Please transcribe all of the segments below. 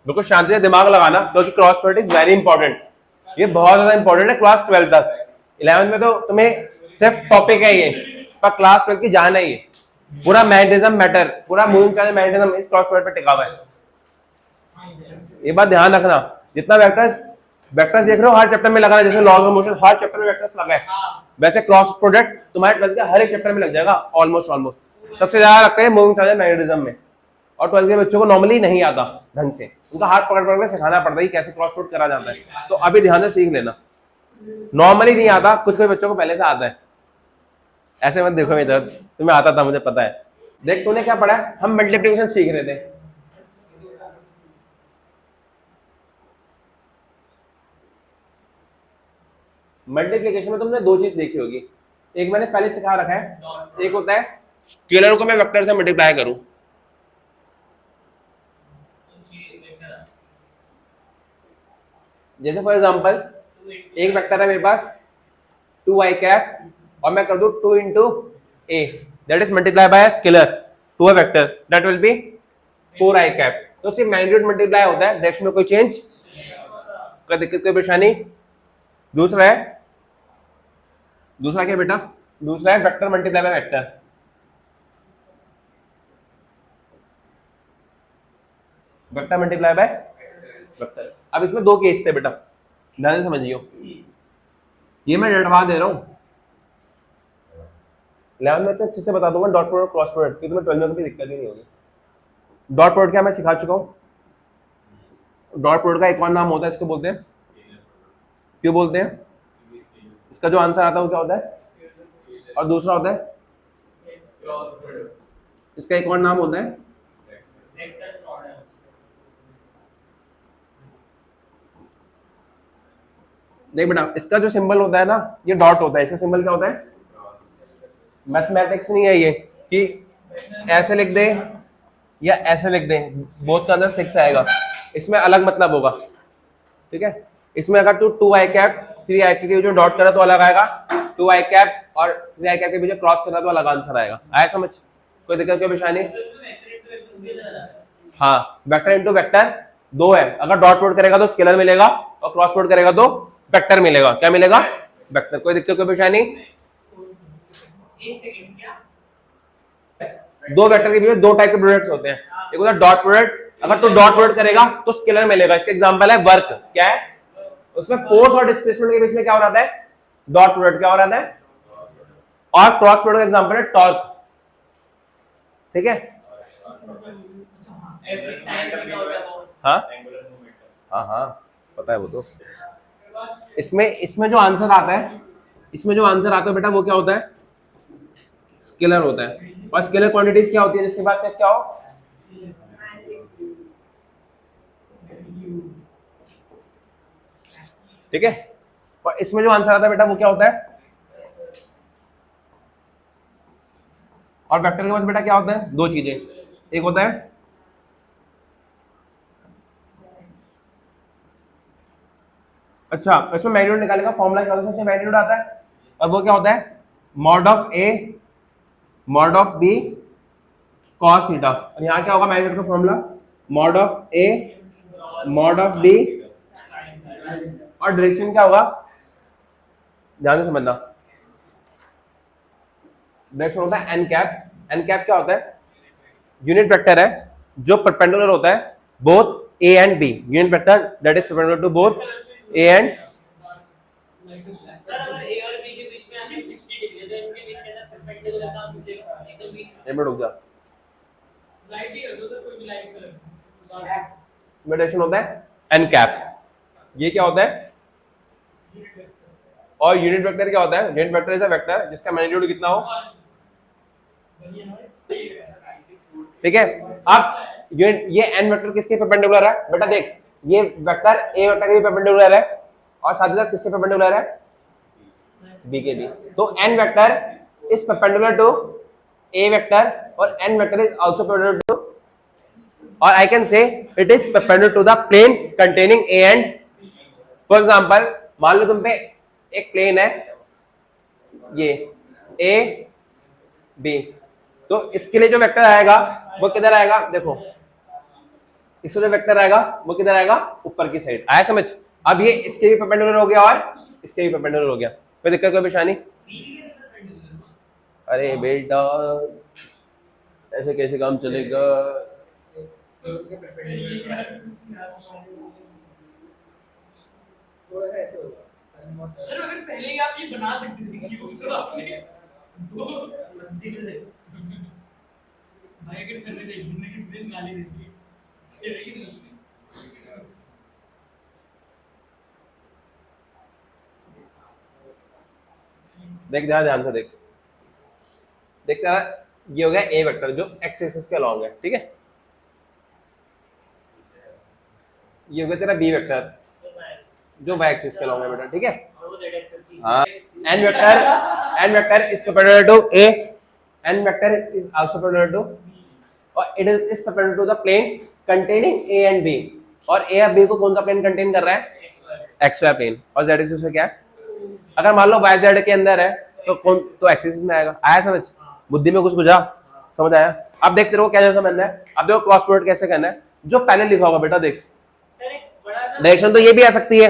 बिल्कुल शांति से दिमाग लगाना, क्योंकि cross product is very important. ये बहुत ज्यादा इंपॉर्टेंट है क्लास 12 तक। 11th में तो तुम्हें सिर्फ टॉपिक है ये, पर क्लास 12 की जान है ये। पूरा मैग्नेटिज्म मैटर, पूरा मूविंग चार्ज मैग्नेटिज्म इस क्रॉस प्रोडक्ट पे टिका हुआ है। ये बात ध्यान रखना। जितना वेक्टर्स वेक्टर्स देख रहे हो हर चैप्टर में लगा है, जैसे लॉज ऑफ मोशन हर चैप्टर में वेक्टर्स लगा है, वैसे क्रॉस प्रोडक्ट तुम्हारे 12th के हर एक चैप्टर में लग जाएगा ऑलमोस्ट। सबसे ज्यादा लगता है मूविंग चार्ज मैग्नेटिज्म में, और 12th के बच्चों को नॉर्मली नहीं आता ढंग से, उनका हाथ पकड़ पकड़ के सिखाना पड़ता है कि कैसे क्रॉस प्रोडक्ट करा जाता है। तो अभी ध्यान से सीख लेना, नॉर्मली नहीं आता, कुछ कुछ बच्चों को पहले से आता है। ऐसे मत देखो इधर, तुम्हें आता था मुझे पता है। देख तूने क्या पढ़ा है, हम मल्टीप्लिकेशन सीख रहे थे। मल्टीप्लिकेशन में तुमने दो चीज देखी होगी, एक मैंने पहले सिखा रखा है, एक होता है स्केलर को मैं वेक्टर से मल्टीप्लाई करूं। जैसे फॉर एग्जांपल एक वेक्टर है मेरे पास 2i कैप, और मैं कर दूं 2 into A, that is multiply by scalar to a vector, that will be 4i cap. तो सिर्फ मैग्नीट्यूड मल्टीप्लाई होता है, डायरेक्शन में कोई चेंज, कोई दिक्कत कोई परेशानी। दूसरा क्या बेटा, दूसरा है vector multiply by vector. Vector multiply by vector. अब इसमें दो केस थे बेटा, ध्यान से समझियो, ये मैं डटवा दे रहा हूं। 11 में तो अच्छे से बता दूंगा डॉट प्रोडक्ट क्रॉस प्रोडक्ट की, तुम्हें 12 में कोई दिक्कत ही नहीं होगी। डॉट प्रोडक्ट क्या मैं सिखा चुका हूं। डॉट प्रोडक्ट का एक और नाम होता है, इसको बोलते हैं, क्यों बोलते हैं, इसका जो आंसर आता है वो क्या होता है, और दूसरा होता है इसका एक और नाम होता है देख बेटा, इसका जो सिंबल होता है ना ये डॉट होता है, इसका सिंबल क्या होता है, मैथमेटिक्स नहीं है ये कि ऐसे लिख दे या ऐसे लिख दे, बोथ का अंदर 6 आएगा, इसमें अलग मतलब होगा, ठीक है। इसमें अगर तू 2i कैप 3i के बीच में डॉट करा तो अलग आएगा, 2i कैप और 3i कैप के बीच में क्रॉस करा तो अलग आंसर आएगा। आया समझ, कोई दिक्कत कोई परेशानी। हाँ, वेक्टर इंटू वेक्टर दो है, अगर डॉट प्रोडक्ट करेगा तो स्केलर मिलेगा, और क्रॉस प्रोडक्ट करेगा तो वेक्टर मिलेगा। क्या मिलेगा, वेक्टर। कोई दिक्कत कोई परेशानी। दो वेक्टर के बीच में दो टाइप के प्रोडक्ट्स होते हैं, एक होता है डॉट प्रोडक्ट, अगर तो डॉट प्रोडक्ट करेगा तो स्केलर मिलेगा। इसका एग्जांपल है वर्क, क्या है, उसमें फोर्स और डिस्प्लेसमेंट के बीच में क्या हो रहा है, डॉट प्रोडक्ट क्या हो रहा है, और क्रॉस प्रोडक्ट एग्जांपल है टॉर्क, ठीक है। हाँ हाँ हाँ पता है वो तो। इसमें जो आंसर आता है, इसमें जो आंसर आता है बेटा वो क्या होता है, स्केलर होता है। और स्केलर क्वांटिटीज क्या होती है, जिसके पास सिर्फ क्या हो, ठीक है। और इसमें जो आंसर आता है बेटा वो क्या होता है, और वेक्टर के पास बेटा क्या होता है, दो चीजें, एक होता है अच्छा, इसमें मैग्नीट्यूड निकालने का फॉर्मूला क्या होता है, मैग्नीट्यूड आता है, और वो क्या होता है, mod of A mod of B cos theta. और यहाँ क्या होगा मैग्नीट्यूड का formula, mod of A mod of B, और डायरेक्शन क्या होगा, ध्यान से समझना, डायरेक्शन होता है एन कैप। एन कैप क्या होता है, यूनिट वेक्टर है जो परपेंडिकुलर होता है both A and B, unit vector that is perpendicular to both A and, रुक जा, डायरेक्शन होता है एन कैप, ये क्या होता है, और यूनिट वेक्टर क्या होता है, unit vector is a vector जिसका मैग्नीट्यूड कितना हो, ठीक है। अब ये एन वेक्टर किसके परपेंडिकुलर है बेटा, देख ये वेक्टर ए वेक्टर के भी परपेंडिकुलर है, और साथ ही साथ किसके परपेंडिकुलर है, बी के भी। तो N vector is perpendicular to A vector, और N vector is also perpendicular to, और I can say it is perpendicular to the plane containing A and, for example मान लो तुम पे एक प्लेन है ये ए बी, तो इसके लिए जो वेक्टर आएगा वो किधर आएगा, देखो इसका जो वेक्टर आएगा वो किधर आएगा, ऊपर की साइड। आया समझ? अब ये इसके भी परपेंडिकुलर हो गया और इसके भी परपेंडिकुलर हो गया, कोई दिक्कत कोई परेशानी? अरे बेटा ऐसे कैसे काम चलेगा? सर अगर पहले ही आप ये बना सकते थे क्यों सर आपने भाई अगर सर ने देख लिया कि दिन गाली देती है तेरे की मस्ती देख ध्यान से देख देख तेरा ये हो गया ए वेक्टर जो एक्स एक्सिस के अलॉन्ग है, ठीक है। ये हो गया तेरा बी वेक्टर जो वाई एक्सिस के अलॉन्ग है बेटा, ठीक है। हाँ, N vector is perpendicular to A, N vector is also perpendicular to और it is perpendicular to the plane containing A and B. और ए और बी को कौन सा प्लेन कंटेन कर रहा है? X Y plane. और जेड एक्सिस में क्या है? अगर मान लो वाई जेड के अंदर है तो कौन तो एक्स एक्सिस में आएगा। आया समझ? बुद्धि में कुछ बुझा? समझ आया? अब देख तेरे को क्या समझना है, अब देखो क्रॉस प्रोडक्ट कैसे करना है। जो पहले लिखा होगा बेटा देख, डायरेक्शन तो ये भी आ सकती है,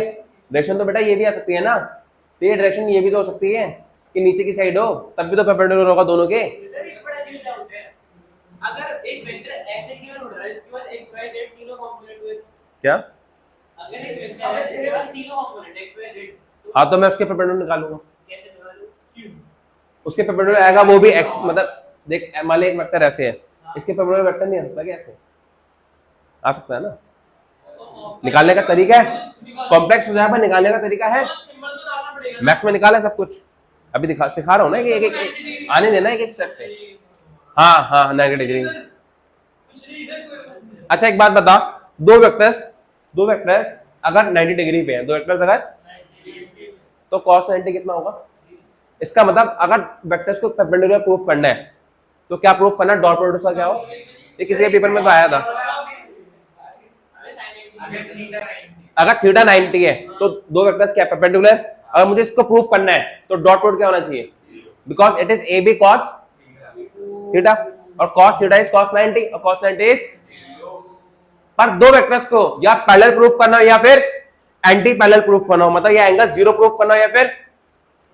डायरेक्शन तो बेटा ये भी आ सकती है ना, तो ये डायरेक्शन ये भी तो हो सकती है कि नीचे की साइड हो, तब भी तो परपेंडिकुलर होगा दोनों के। अगर एक वेक्टर x एक गिवन हो रहा है इसके बाद x y z तीनों कंपोनेंट हुए क्या? अगर एक वेक्टर है इसके बाद तीनों कंपोनेंट x y z हाँ तो मैं उसके परपेंडिकुलर निकालूंगा। कैसे निकालूं? क्यों? उसके परपेंडिकुलर आएगा वो भी x, मतलब देख मान ले एक वेक्टर ऐसे है, इसके परपेंडिकुलर वेक्टर नहीं आ सकता क्या? ऐसे आ सकता है ना। निकालने का तरीका है, कॉम्प्लेक्स हो जाए पर निकालने का तरीका है। सिंबल तो डालना पड़ेगा। मैथ्स में निकाला सब कुछ, अभी दिखा सिखा रहा हूँ ना कि एक आने देना एक स्टेप पे। हाँ हाँ 90 डिग्री। अच्छा एक बात बता, दो वेक्टर्स अगर 90 डिग्री पे हैं, दो वेक्टर्स अगर, तो cos 90 कितना होगा? इसका मतलब अगर वेक्टर्स को परपेंडिकुलर प्रूफ करना है तो क्या प्रूफ करना है? डॉट प्रोडक्ट का क्या हो? ये किसी के पेपर में तो आया था। अगर थीटा 90 है तो दो वेक्टर्स क्या परपेंडिकुलर, अगर मुझे इसको प्रूफ करना है तो डॉट प्रोडक्ट क्या होना चाहिए? Because it is A B cos theta और cos थीटा इज cos 90 और cos 90 इज, पर दो वेक्टर्स को या पैरेलल प्रूफ करना हो या फिर एंटी पैरेलल प्रूफ करना हो, मतलब या एंगल जीरो प्रूफ करना हो या फिर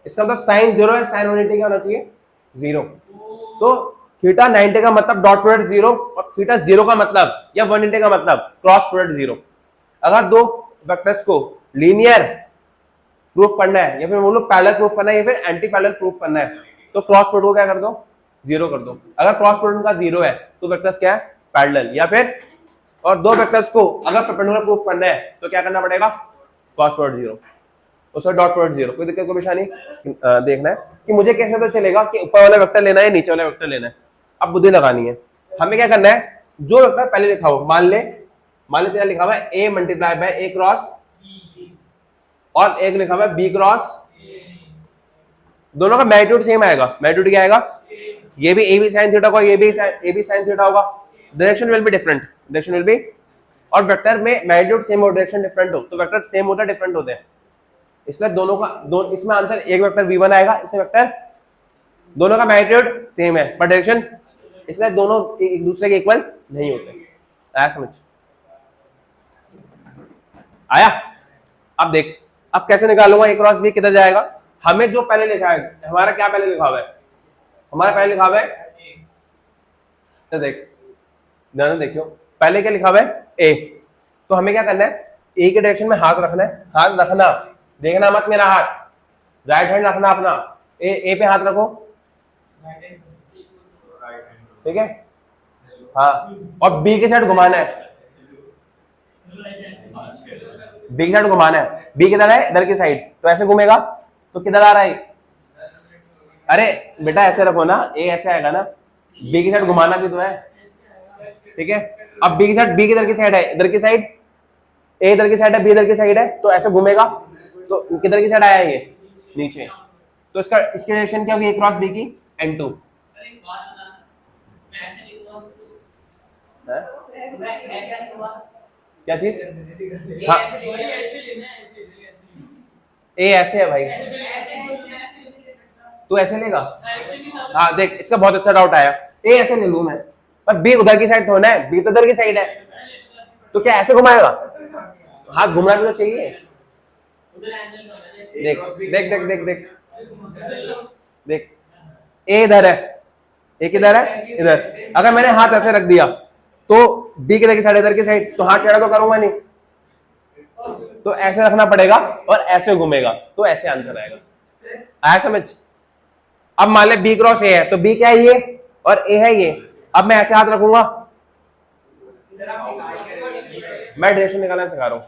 इसका मतलब साइन जीरो है, साइन 180 क्या होना चाहिए? जीरो। तो थीटा 90 का मतलब डॉट प्रोडक्ट जीरो और थीटा जीरो का मतलब या 180 का मतलब क्रॉस प्रोडक्ट जीरो। अगर दो वेक्टर्स को लीनियर प्रूफ करना है या फिर बोलो पैरेलल प्रूफ करना है या फिर एंटी पैरेलल प्रूफ करना है तो क्रॉस प्रोडक्ट को क्या कर दो? जीरो कर दो। अगर क्रॉस प्रोडक्ट का जीरो है तो वेक्टर्स क्या है? पैरेलल। या फिर और दो वेक्टर्स को अगर परपेंडिकुलर प्रूफ करना है तो क्या करना पड़ेगा? क्रॉस प्रोडक्ट जीरो, उसका डॉट प्रोडक्ट जीरो। कोई दिक्कत कोई परेशानी? देखना है कि मुझे कैसे पता चलेगा कि ऊपर वाला वेक्टर लेना है नीचे वाला वेक्टर लेना है। अब बुद्धि लगानी है, हमें क्या करना है, जो वेक्टर पहले लिखा हो, मान ले तेरा लिखा हुआ है a multiply by a cross और एक लिखा हुआ है b क्रॉस, दोनों का मैग्नीट्यूड सेम आएगा। मैग्नीट्यूड क्या आएगा? ये भी a b sin थीटा होगा, ये भी a b sin थीटा होगा। Direction will be different, direction will be, और वेक्टर में मैग्नीट्यूड सेम हो डायरेक्शन डिफरेंट हो तो वेक्टर सेम होता है डिफरेंट होते हैं, इसलिए दोनों का इसमें आंसर एक वेक्टर v1 आएगा, इसमें वेक्टर दोनों का मैग्नीट्यूड सेम है पर डायरेक्शन, इसलिए दोनों एक दूसरे के इक्वल नहीं होते। आया समझ? आया? अब देख अब कैसे निकालूंगा a क्रॉस b किधर जाएगा? हमें जो पहले लिखा है, हमारा क्या पहले लिखा हुआ है? हमारा पहले लिखा हुआ है, तो देख ध्यान देखियो, पहले क्या लिखा हुआ है? a। तो हमें क्या करना है? a के डायरेक्शन में हाथ रखना है, हाथ रखना, देखना मत मेरा हाथ, राइट हैंड रखना अपना, ए पे हाथ रखो, ठीक है? हाँ, और बी की साइड घुमाना है, बी की साइड घुमाना है। बी किधर है? इधर की साइड, तो ऐसे घूमेगा तो किधर आ रहा है? अरे बेटा ऐसे रखो ना, ए ऐसे आएगा ना, बी की साइड घुमाना भी तो है, ठीक है? अब बी की साइड, बी किधर की साइड है? इधर की साइड, ए इधर की साइड है, बी इधर की साइड है, तो ऐसे घूमेगा तो किधर की साइड आया ये? नीचे। तो इसका इसकी डायरेक्शन क्या होगी? a क्रॉस b की n2। क्या चीज? हाँ ए ऐसे है भाई, तू ऐसे लेगा? हाँ देख इसका बहुत अच्छा डाउट आया, ए ऐसे ले लूं मैं, पर बी उधर की साइड होना है, बी तो उधर की साइड है, तो क्या ऐसे घुमाएगा? हाथ घुमना भी तो चाहिए। देख देख देख देख देख देख, ए इधर है, ए किधर है? इधर। अगर मैंने हाथ ऐसे रख दिया तो बी किधर की साइड? इधर की साइड। तो हाथ टेढ़ा तो करूंगा नहीं, तो ऐसे रखना पड़ेगा और ऐसे घूमेगा, तो ऐसे आंसर आएगा। आया समझ? अब मान ले बी क्रॉस ए है, तो बी क्या है? ये, और ए है ये। अब मैं ऐसे हाथ रखूंगा, मैं डायरेक्शन निकालना सिखा रहा हूं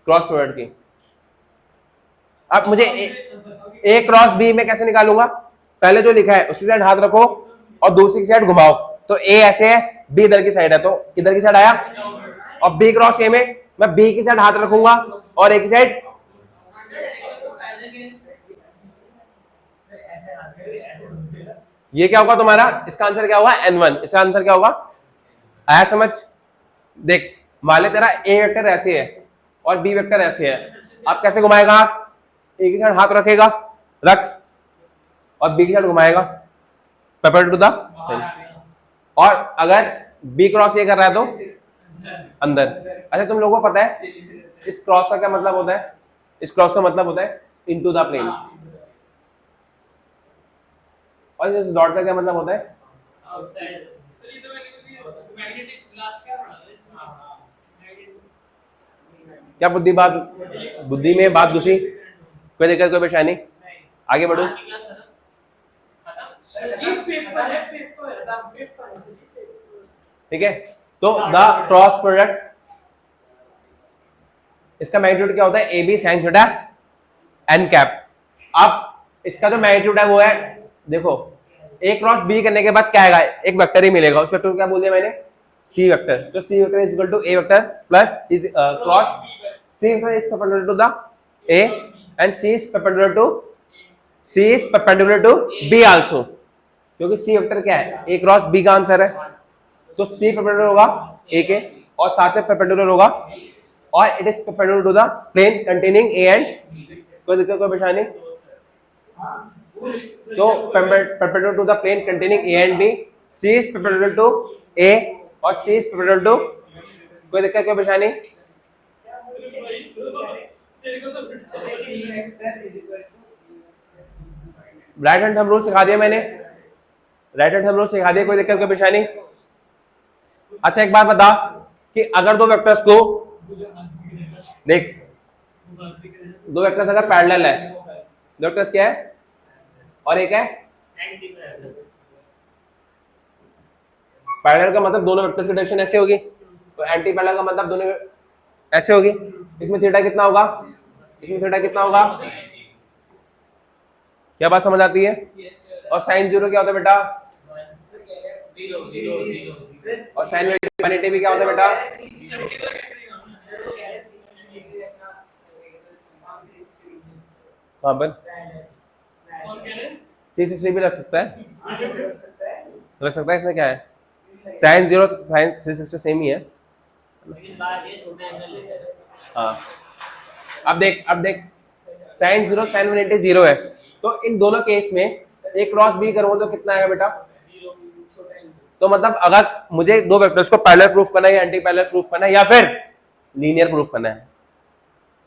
क्रॉस प्रोडक्ट की। अब मुझे ए क्रॉस बी में कैसे निकालूंगा? पहले जो लिखा है उसकी साइड हाथ रखो और दूसरी की साइड घुमाओ। तो ए ऐसे है, बी इधर की साइड है, तो इधर की साइड आया। और बी क्रॉस ए में मैं बी की साइड हाथ रखूंगा और ए की साइड। ये क्या होगा तुम्हारा? इसका आंसर क्या होगा? N1। इसका आंसर क्या होगा? आया समझ? देख मान ले तेरा ए वेक्टर ऐसे है और बी वेक्टर ऐसे है, आप कैसे घुमाएगा? हाथ ए की साइड हाथ रखेगा, रख, और बी की साइड घुमाएगा पेपर टू द। और अगर बी क्रॉस ए कर रहा है तो अंदर। अच्छा तुम लोगों को पता है इस क्रॉस का क्या मतलब होता है? इस क्रॉस का मतलब होता है इनटू द प्लेन। और इस डॉट का क्या मतलब होता है? क्या बुद्धि में बात घुसी? कोई दिक्कत, कोई परेशानी? आगे बढ़ो। ठीक है, तो द क्रॉस प्रोडक्ट, इसका मैग्नीट्यूड क्या होता है? A B sine theta N cap. अब इसका जो मैग्नीट्यूड है वो है, देखो ए क्रॉस बी करने के बाद क्या आएगा? एक वेक्टर ही मिलेगा। उस वेक्टर को क्या बोल दिया मैंने? C vector. तो C vector is equal to A vector plus is cross C vector is perpendicular to the A and C is perpendicular to B also, क्योंकि सी वेक्टर क्या है? ए क्रॉस बी का answer है। तो C perpendicular होगा ए के और साथ में परपेंडिकुलर होगा, और it is perpendicular to the plane containing A and. कोई दिक्कत, कोई परेशानी? तो perpendicular to the plane containing A and B, C is perpendicular to A और C is perpendicular to, कोई दिक्कत, कोई परेशानी? राइट हैंड थंब रूल सिखा दिया मैंने, राइट हैंड थंब रूल सिखा दिया, कोई दिक्कत, कोई परेशानी? अच्छा एक बात बता कि अगर दो वेक्टर्स को देख, दो वेक्टर्स अगर पैरेलल है, दो वेक्टर्स क्या है और एक है पैरेलल, का मतलब दोनों वेक्टर्स की डायरेक्शन ऐसे होगी, तो एंटी पैरेलल का मतलब दोनों ऐसे होगी। इसमें थीटा कितना होगा? इसमें थीटा कितना होगा? क्या बात समझ आती है? और साइन जीरो क्या होता है बेटा? और साइन 180 भी क्या होता है बेटा? हाँ पर 360 भी रख सकता है, रख सकता है। इसमें क्या है? साइन जीरो तो साइन 360 सेम ही है। हाँ अब देख साइन जीरो साइन 180 जीरो है, तो इन दोनों केस में एक क्रॉस बी करूंगा तो कितना आएगा बेटा? तो मतलब अगर मुझे दो वेक्टर्स को पैरेलल प्रूफ करना है या एंटी पैरेलल प्रूफ करना है या फिर लीनियर प्रूफ करना है,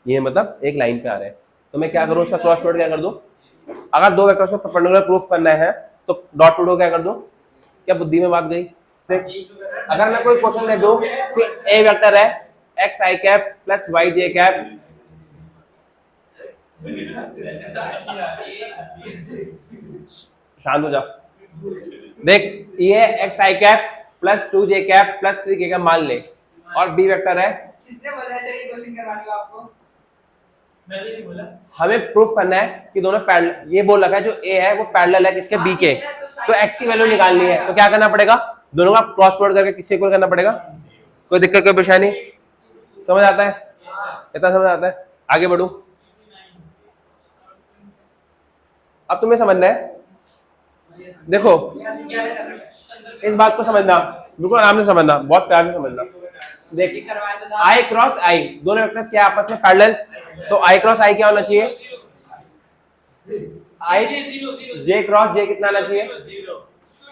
ये मतलब एक लाइन पे आ रहे हैं, तो मैं क्या करूं? उसका क्रॉस प्रोडक्ट क्या कर दूं? अगर दो वेक्टर्स को परपेंडिकुलर प्रूफ करना है तो डॉट प्रोडक्ट क्या कर दूं? क्या बुद्धि में बात गई? देख अगर मैं कोई क्वेश्चन ले दूं कि ए वेक्टर है एक्स आई कैप प्लस वाई जे कैप, शांत हो जा। देख ये एक्स आई कैप प्लस 2 जे कैप प्लस 3 के कैप मान ले, और बी वेक्टर है, किसने बोला ऐसे ही क्वेश्चन करवाने को आपको? मैंने नहीं बोला। हमें प्रूफ करना है कि दोनों पैरेलल, ये बोल रखा है जो ए है वो पैरेलल है किसके? बी के। तो एक्स की वैल्यू निकालनी है, तो क्या करना पड़ेगा? दोनों का क्रॉस प्रोडक्ट करके किससे इक्वल करना पड़ेगा? कोई दिक्कत, कोई परेशानी? समझ आता है? इतना समझ आता है? आगे बढ़ू। अब तुम्हें समझना है, देखो इस बात को समझना, बिल्कुल आराम से समझना, बहुत प्यार से समझना। देख आई क्रॉस आई, दोनों वेक्टर्स क्या आपस में पैरेलल, तो आई क्रॉस आई क्या होना चाहिए? आई जे क्रॉस जे कितना आना चाहिए?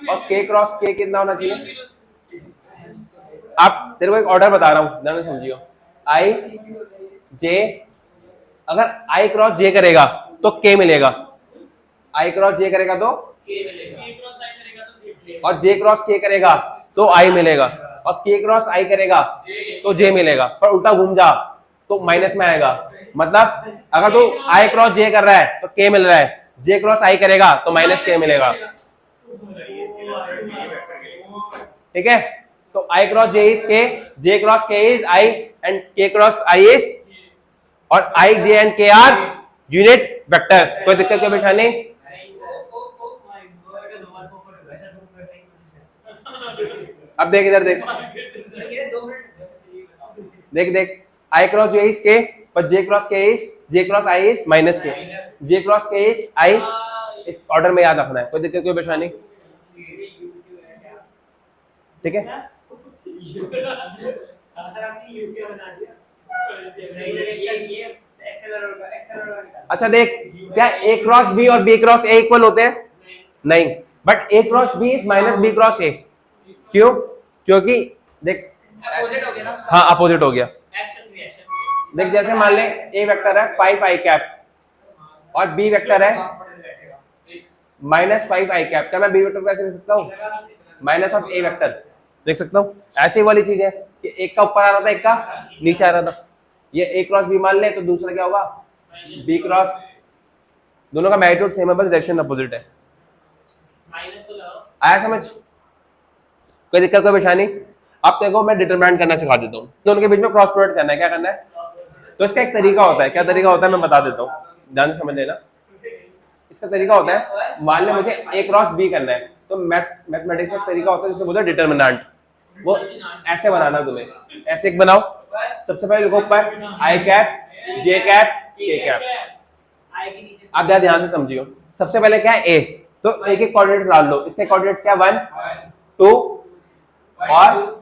और के क्रॉस के कितना होना चाहिए? आप तेरे को एक ऑर्डर बता रहा हूँ, ध्यान से समझियो। आई जे, अगर आई क्रॉस जे करेगा तो के मिलेगा, आई क्रॉस जे करेगा तो, और जे क्रॉस के करेगा तो आई मिलेगा, और के क्रॉस आई करेगा तो जे मिलेगा, पर उल्टा घूम जा तो माइनस में आएगा। मतलब अगर तू आई क्रॉस जे कर रहा है तो के मिल रहा है, जे क्रॉस आई करेगा तो माइनस के मिलेगा। ठीक है, तो आई क्रॉस जे इज के, जे क्रॉस के इज आई, एंड के क्रॉस आई इज, और आई जे एंड के आर यूनिट वेक्टर्स। कोई दिक्कत कोई परेशानी? अब देख इधर देख, देख देख, आई क्रॉस जे इज के, पर जे क्रॉस के is, J cross I is minus के, जे क्रॉस के इज आई, इस ऑर्डर में याद रखना है। कोई दिक्कत कोई परेशानी? ठीक है, अच्छा देख, क्या ए क्रॉस बी और बी क्रॉस ए इक्वल होते हैं? नहीं, but A cross B is minus B cross A. क्यों? क्योंकि देख, अपोजिट हो गया ना। हाँ अपोजिट हो गया। Action reaction. देख जैसे मान ले ए वेक्टर है 5 आई कैप और बी वेक्टर है -5 आई कैप, क्या मैं बी वेक्टर को ऐसे लिख सकता हूँ? माइनस ऑफ ए वेक्टर, देख सकता हूँ। ऐसी वाली चीज है कि एक का ऊपर आ रहा था, एक का नीचे आ रहा था। ये ए क्रॉस बी मान ले तो दूसरा क्या होगा? बी क्रॉस, दोनों का मैग्नीट्यूड सेम है, बस डायरेक्शन अपोजिट है। माइनस तो लगाओ। आया समझ? कोई दिक्कत कोई परेशानी? अब देखो मैं डिटरमिनेंट करना सिखा देता हूँ, दोनों के बीच में क्रॉस प्रोडक्ट करना है। क्या करना है? तो इसका एक तरीका होता है। क्या तरीका होता है मैं बता देता हूँ, ध्यान से समझ लेना। इसका तरीका होता है, मान ले मुझे ए क्रॉस बी करना है, तो मैथमेटिक्स में तरीका होता है जिसे बोलते हैं डिटरमिनेंट। वो ऐसे बनाना, तुम्हें ऐसे एक बनाओ। सबसे पहले लिखो ऊपर आई कैप, जे कैप, के कैप। आप ध्यान से समझियो। सबसे पहले क्या है? ए, तो ए के कोऑर्डिनेट्स डाल दो। इसके कोऑर्डिनेट्स क्या? 1 2 और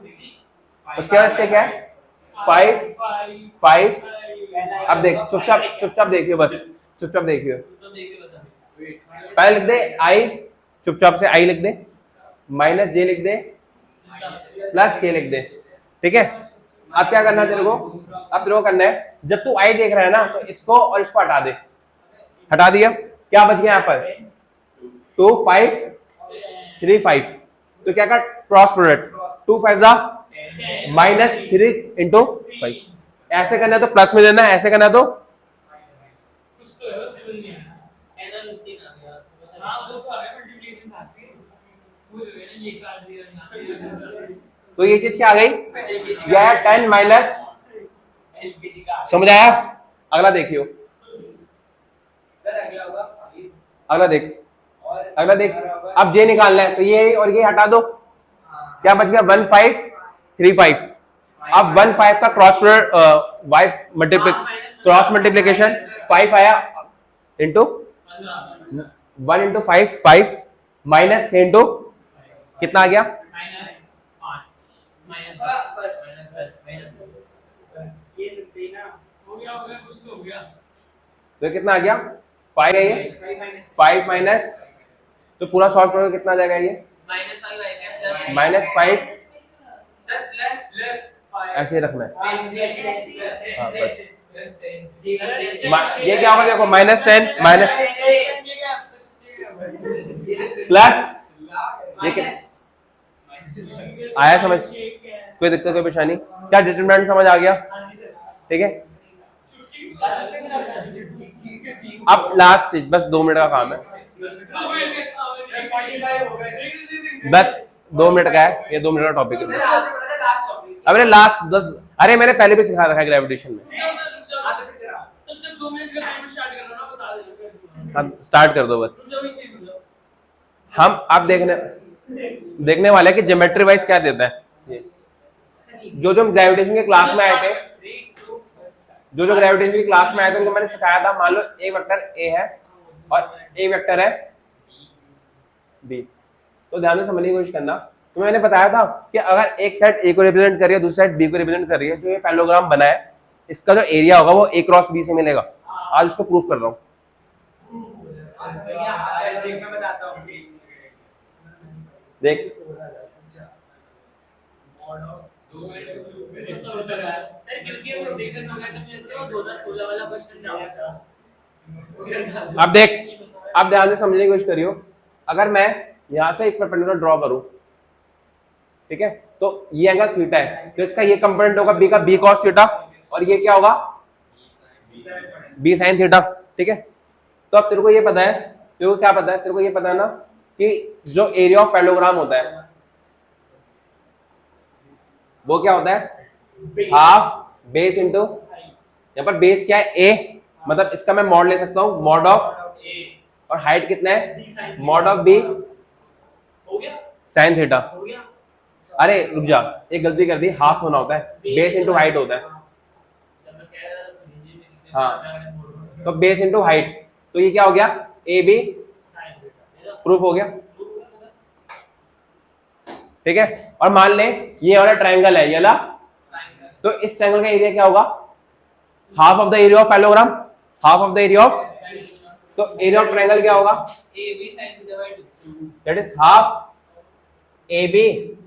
उसके बाद इसके क्या है? 5। अब देख, चुपचाप देखियो, बस चुपचाप देखियो। पहले लिख दे आई, चुपचाप से आई लिख दे, माइनस जे लिख दे, प्लस के लिख दे। ठीक है, अब क्या करना है तेरे को? अब तेरे को करना है, जब तू आई देख रहा है ना, तो इसको और इसको हटा दे। हटा दिया, क्या बच गया यहाँ पर? 2 5 3 5। तो क्या कर? क्रॉस प्रोडक्ट, 2 5 जा -3 इंटू 5। ऐसे करना है तो प्लस में देना है, ऐसे करना है तो कुछ तो है, समझ नहीं आया। एनल 15 आ गया। हां वो तो आ गया, मल्टीप्लिकेशन था कि वो जो है ना ये काट दिया। तो ये चीज क्या आ गई? यह है 10 माइनस, समझ आया? अगला देखियो, सर अगला होगा, अगला देख, अगला देख। अब जे निकालना है, तो ये और ये हटा दो। क्या बच गया? 1 5 3 5। अब 1 5 का क्रॉस प्रोडक्ट, क्रॉस मल्टीप्लीकेशन 5 आया इंटू 1 इंटू 5 5 माइनस 3 इंटू कितना आ गया? तो कितना आ गया? 5 है ये, 5 माइनस, तो पूरा सॉल्व करोगे कितना आ जाएगा? ये -5 ऐसे रखना है। हाँ बस, ये क्या होगा? देखो -10 माइनस प्लस ये क्या आया? समझ? कोई दिक्कत कोई परेशानी? क्या डिटरमिनेंट समझ आ गया? ठीक है, अब लास्ट चीज, बस 2 मिनट का काम है, बस 2 मिनट का है ये, 2 मिनट का टॉपिक है। अब मैंने लास्ट 10, अरे मैंने पहले भी सिखा रखा है ग्रेविटेशन में। अब स्टार्ट कर दो बस। हम अब देखने वाले हैं कि ज्योमेट्री वाइज क्या देता है। जो ग्रेविटेशन के क्लास में आए थे, जो ग्रेविटेशन की क्लास में आए थे उनको मैंने सिखाया था। मान लो एक वेक्टर ए है और एक वेक्टर है बी, तो ध्यान से समझने की कोशिश करना। तो मैंने बताया था कि अगर एक साइड ए को रिप्रेजेंट कर रही है, दूसरी साइड बी को रिप्रेजेंट कर रही है, जो ये पैरेललोग्राम बना है, इसका जो एरिया होगा वो ए क्रॉस बी से मिलेगा। आज उसको प्रूफ कर रहा हूँ। देख सर क्योंकि वो रोटेशन हो गया तो मेरे को 2016 वाला क्वेश्चन ना होता। अब देख, अब ध्यान से समझने की कोशिश करियो। अगर मैं यहां से एक परपेंडिकुलर ड्रॉ करूं, ठीक है, तो ये एंगल थीटा है, तो इसका ये कंपोनेंट होगा बी का बी कॉस थीटा, और ये क्या होगा बी साइन थीटा, ठीक है। तो अब तेरे को ये पता है, तेरे को क्या पता है, तेरे को ये पता है ना कि जो एरिया ऑफ पैरेललोग्राम होता है वो क्या होता है, हाफ बेस इंटू, यहाँ पर बेस क्या है ए, मतलब इसका मैं मॉड ले सकता हूँ मॉड ऑफ, और हाइट कितना है मॉड ऑफ बी हो गया साइन थीटा। हो गया। अरे रुक जा, एक गलती कर दी, हाफ होना होता है, बेस इंटू हाइट होता है। हाँ, तो बेस इंटू हाइट, तो ये क्या हो गया ए बी, प्रूफ हो गया, ठीक है। और मान ले ये वाला ट्रायंगल है, ये वाला, तो इस ट्रायंगल का एरिया क्या होगा, half of the area of parallelogram, half of the area of, तो एरिया ऑफ ट्रायंगल क्या होगा, A B sine theta by 2, that is half A B